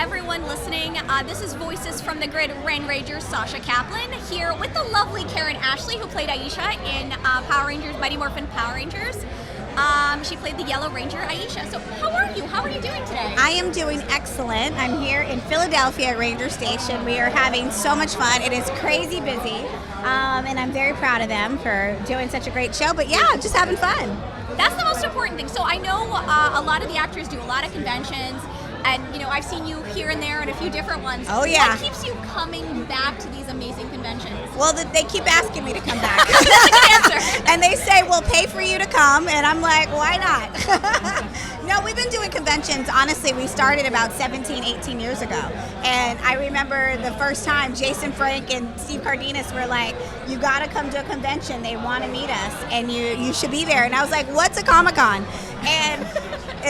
everyone listening. This is Voices from the Grid Rain Rangers, Sasha Kaplan, here with the lovely Karan Ashley, who played Aisha in Power Rangers, Mighty Morphin Power Rangers. She played the Yellow Ranger, Aisha. So how are you? How are you doing today? I am doing excellent. I'm here in Philadelphia at Ranger Station. We are having so much fun. It is crazy busy, and I'm very proud of them for doing such a great show. But yeah, just having fun. That's the most important thing. So I know a lot of the actors do a lot of conventions, and I've seen you here and there at a few different ones. Oh yeah. What keeps you coming back to these amazing conventions? Well, they keep asking me to come back. That's a good answer. And they say, we'll pay for you to come, and I'm like, why not? No, we've been doing conventions. Honestly, we started about 17, 18 years ago. And I remember the first time Jason Frank and Steve Cardenas were like, you got to come to a convention. They want to meet us, and you should be there. And I was like, what's a Comic-Con? And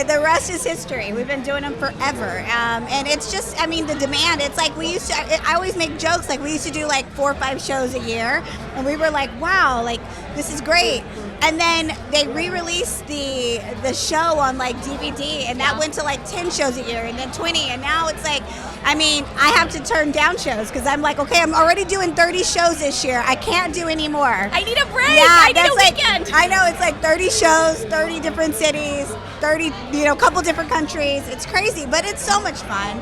the rest is history. We've been doing them forever. And it's just, the demand, it's like I always make jokes, like we used to do like 4 or 5 shows a year. And we were like, wow, like this is great. And then they re-released the show on like DVD, and that went to like 10 shows a year, and then 20, and now it's like, I have to turn down shows because I'm like, okay, I'm already doing 30 shows this year. I can't do any more. I need a break. Yeah, I need a like, weekend. I know, it's like 30 shows, 30 different cities, 30, couple different countries. It's crazy, but it's so much fun.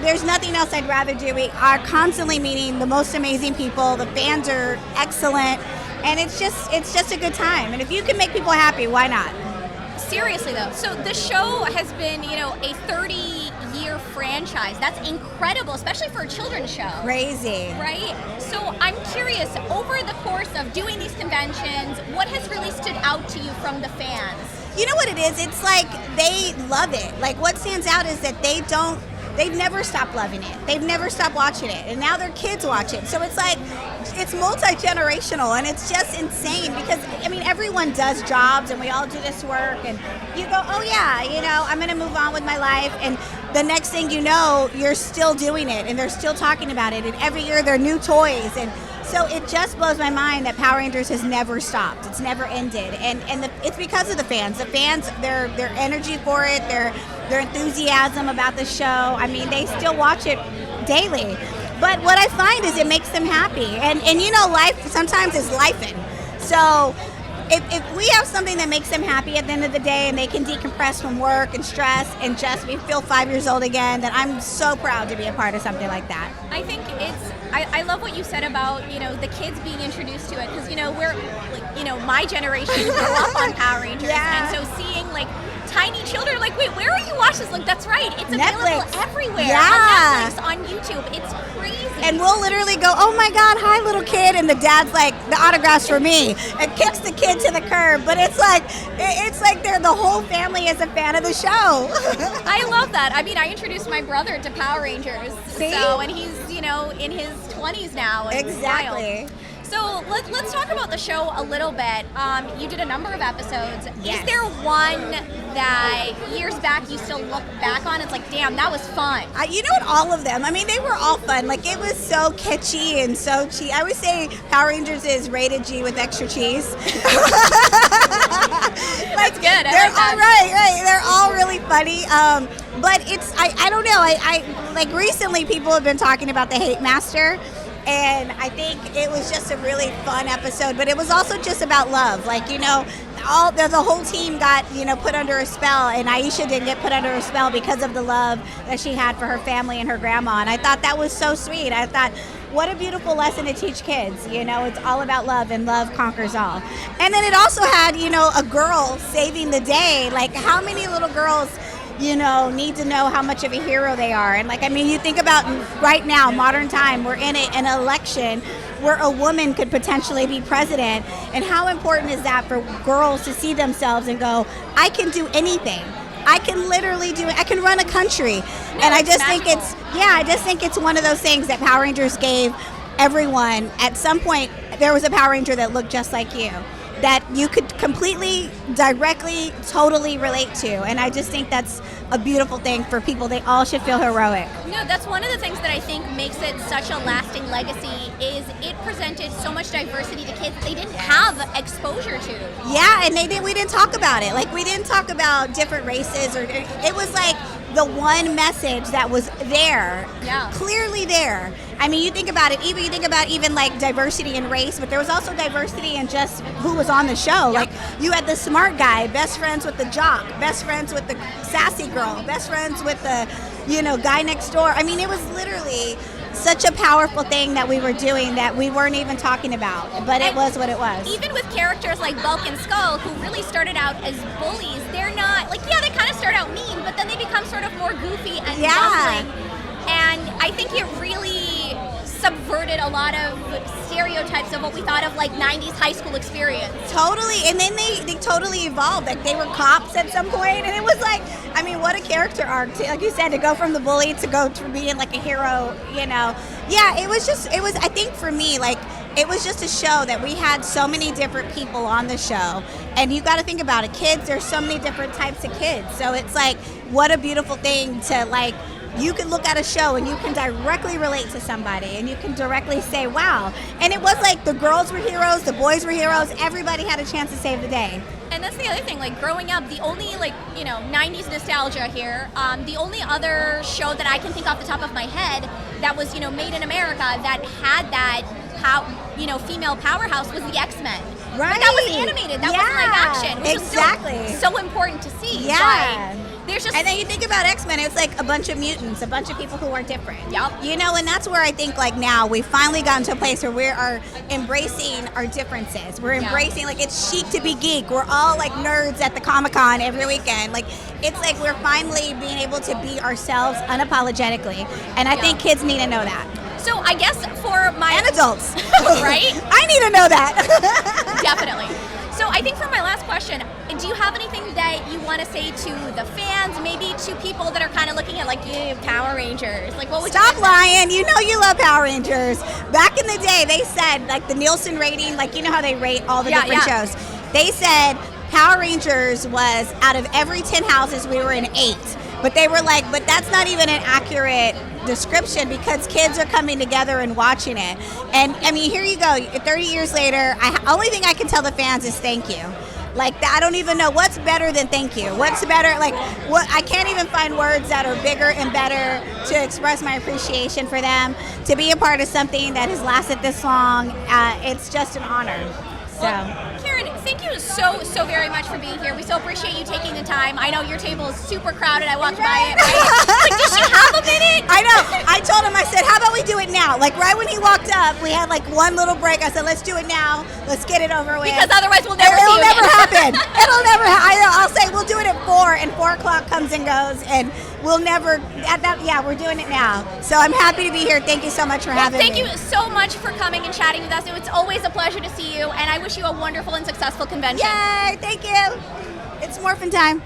There's nothing else I'd rather do. We are constantly meeting the most amazing people. The fans are excellent. And it's just a good time. And if you can make people happy, why not? Seriously though, so the show has been, a 30-year franchise. That's incredible, especially for a children's show. Crazy. Right? So I'm curious, over the course of doing these conventions, what has really stood out to you from the fans? You know what it is? It's like they love it. Like what stands out is that they've never stopped loving it. They've never stopped watching it. And now their kids watch it. So it's like, it's multi-generational, and it's just insane because, everyone does jobs and we all do this work, and you go, oh yeah, I'm going to move on with my life. And the next thing you know, you're still doing it and they're still talking about it. And every year there are new toys. And so it just blows my mind that Power Rangers has never stopped. It's never ended. And it's because of the fans. The fans, their energy for it, their enthusiasm about the show. They still watch it daily. But what I find is it makes them happy. And life sometimes is lifing. So if we have something that makes them happy at the end of the day, and they can decompress from work and stress and just feel 5 years old again, then I'm so proud to be a part of something like that. I think I love what you said about, the kids being introduced to it, because, we're, like, my generation grew up on Power Rangers, Yeah. and so seeing, like, tiny children, like, wait, where are you watching this? Like, that's right, it's available Netflix. everywhere. Yeah. On Netflix, on YouTube, it's crazy. And we'll literally go, oh my God, hi little kid, and the dad's like, the autograph's for me, and kicks the kid to the curb. But it's like the whole family is a fan of the show. I love that. I introduced my brother to Power Rangers. See? So, and he's, in his 20s now. And Exactly. wild. So let's talk about the show a little bit. You did a number of episodes. Yes. Is there one that years back you still look back on? It's like, damn, that was fun. All of them. They were all fun. Like, it was so kitschy and so cheap. I always say Power Rangers is rated G with extra cheese. That's good. They're all right. They're all really funny. But it's, I don't know. I like recently people have been talking about the Hate Master. And I think it was just a really fun episode, but it was also just about love. Like, the whole team got, put under a spell, and Aisha didn't get put under a spell because of the love that she had for her family and her grandma. And I thought that was so sweet. I thought, what a beautiful lesson to teach kids. It's all about love, and love conquers all. And then it also had, a girl saving the day. Like, how many little girls need to know how much of a hero they are. And you think about right now, modern time, we're in an election where a woman could potentially be president. And how important is that for girls to see themselves and go, I can do anything. I can literally do it. I can run a country. And I just think it's one of those things that Power Rangers gave everyone. At some point, there was a Power Ranger that looked just like you, that you could completely, directly, totally relate to. And I just think that's a beautiful thing for people. They all should feel heroic. No, that's one of the things that I think makes it such a lasting legacy is it presented so much diversity to kids they didn't have exposure to. Yeah, and we didn't talk about it. Like, we didn't talk about different races, or it was like the one message that was there, Yeah. clearly there. I mean, you think about it, even like diversity in race, but there was also diversity in just who was on the show. Like, you had the smart guy, best friends with the jock, best friends with the sassy girl, best friends with the, guy next door. I mean, it was literally such a powerful thing that we were doing that we weren't even talking about, but it was what it was. Even with characters like Bulk and Skull, who really started out as bullies, they're not, like, yeah, they kind of start out mean, but then they become sort of more goofy and bumbling. And I think it really subverted a lot of stereotypes of what we thought of like 90s high school experience. Totally, and then they totally evolved. Like, they were cops at some point, and it was like, I mean, what a character arc, like you said, to go from the bully to go to being like a hero, Yeah, it was, I think for me, like, it was just a show that we had so many different people on the show, and you got to think about it, kids, there's so many different types of kids, so it's like, what a beautiful thing to, like, you can look at a show and you can directly relate to somebody and you can directly say, wow. And it was like the girls were heroes, the boys were heroes, everybody had a chance to save the day. And that's the other thing, like, growing up, the only, 90s nostalgia here, the only other show that I can think off the top of my head that was, made in America that had that, female powerhouse was the X-Men. Right. But that was animated, that wasn't live action, which exactly. was still so important to see. Yeah. Like, there's just, and then you think about X-Men, it's like a bunch of mutants, a bunch of people who are different. Yep. And that's where I think, like, now we've finally gotten to a place where we are embracing our differences. We're embracing, like, it's chic to be geek. We're all like nerds at the Comic-Con every weekend. Like, it's like we're finally being able to be ourselves unapologetically. And I think kids need to know that. So I guess for my... And adults. Right? I need to know that. Definitely. So I think for my last question, do you have anything that you want to say to the fans, maybe to people that are kind of looking at, like, Power Rangers? Like, what would Stop you lying. You know you love Power Rangers. Back in the day, they said, like, the Nielsen rating, like, you know how they rate all the different shows? They said Power Rangers was, out of every 10 houses, we were in 8. But they were like, but that's not even an accurate description because kids are coming together and watching it. And, I mean, here you go. 30 years later, only thing I can tell the fans is thank you. Like, I don't even know what's better than thank you. What's better? Like, I can't even find words that are bigger and better to express my appreciation for them. To be a part of something that has lasted this long, it's just an honor. So. Well, Karen, thank you so very much for being here. We so appreciate you taking the time. I know your table is super crowded. I walked by it. Right? Like, does she have a minute? I know. I told him, I said, how about we do it now? Like, right when he walked up, we had like one little break. I said, let's do it now. Let's get it over with. Because otherwise we'll never see you It'll never again. happen. It'll never happen. I'll say we'll do it at 4, and 4 o'clock comes and goes, and we'll never, we're doing it now. So I'm happy to be here. Thank you so much for having me. Thank you so much for coming and chatting with us. It's always a pleasure to see you, and I wish you a wonderful and successful convention. Yay, thank you. It's Morphin time.